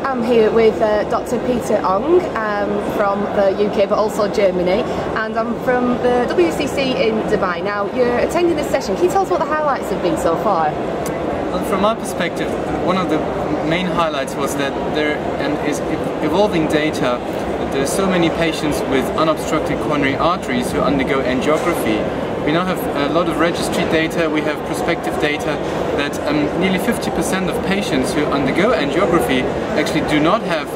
I'm here with Dr. Peter Ong from the UK but also Germany, and I'm from the WCC in Dubai. Now, you're attending this session. Can you tell us what the highlights have been so far? Well, from my perspective, one of the main highlights was that there is evolving data that there are so many patients with unobstructed coronary arteries who undergo angiography. We now have a lot of registry data, we have prospective data that nearly 50% of patients who undergo angiography actually do not have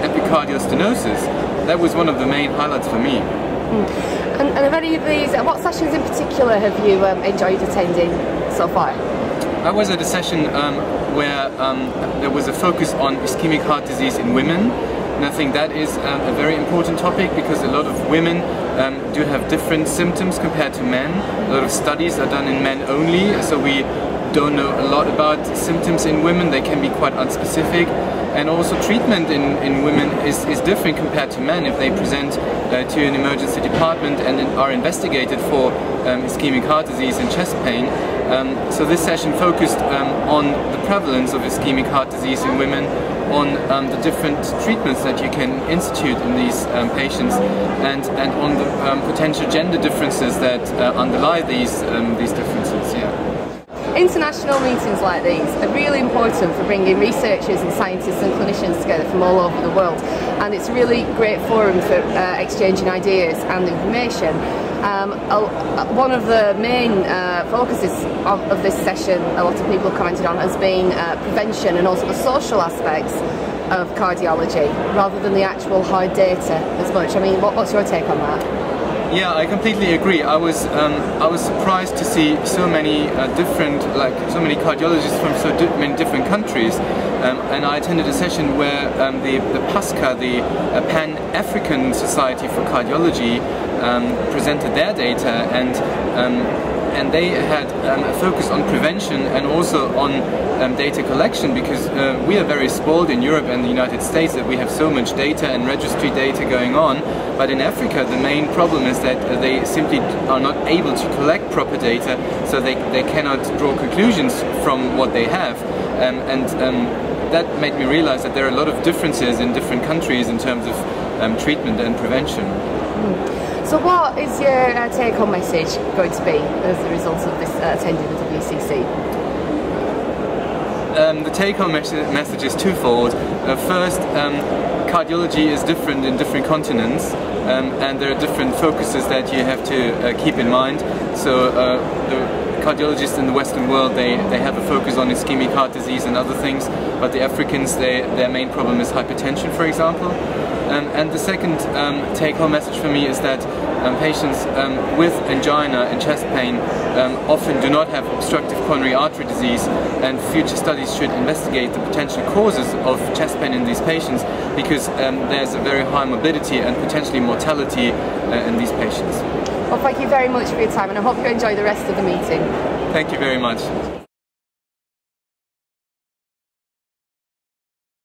epicardial stenosis. That was one of the main highlights for me. And of any of these, what sessions in particular have you enjoyed attending so far? I was at a session where there was a focus on ischemic heart disease in women. And I think that is a very important topic because a lot of women do have different symptoms compared to men. A lot of studies are done in men only, so we don't know a lot about symptoms in women. They can be quite unspecific. And also treatment in women is different compared to men if they present to an emergency department and are investigated for ischemic heart disease and chest pain. So this session focused on the prevalence of ischemic heart disease in women, on the different treatments that you can institute in these patients, and on the potential gender differences that underlie these differences. Yeah. International meetings like these are really important for bringing researchers and scientists and clinicians together from all over the world, and it's a really great forum for exchanging ideas and information. One of the main focuses of this session, a lot of people commented on, has been prevention and also the social aspects of cardiology rather than the actual hard data as much. I mean, what's your take on that? Yeah, I completely agree. I was surprised to see so many so many cardiologists from so many different countries, and I attended a session where the PASCA, the Pan-African Society for Cardiology, presented their data, and they had a focus on prevention and also on data collection, because we are very spoiled in Europe and the United States that we have so much data and registry data going on, but in Africa the main problem is that they simply are not able to collect proper data, so they cannot draw conclusions from what they have, and that made me realize that there are a lot of differences in different countries in terms of treatment and prevention. So what is your take-home message going to be as a result of this attending the WCC? The take-home message is twofold. First, cardiology is different in different continents, and there are different focuses that you have to keep in mind. So the cardiologists in the Western world, they have a focus on ischemic heart disease and other things, but the Africans, their main problem is hypertension, for example. And the second take-home message for me is that patients with angina and chest pain often do not have obstructive coronary artery disease, and future studies should investigate the potential causes of chest pain in these patients, because there's a very high morbidity and potentially mortality in these patients. Well, thank you very much for your time, and I hope you enjoy the rest of the meeting. Thank you very much.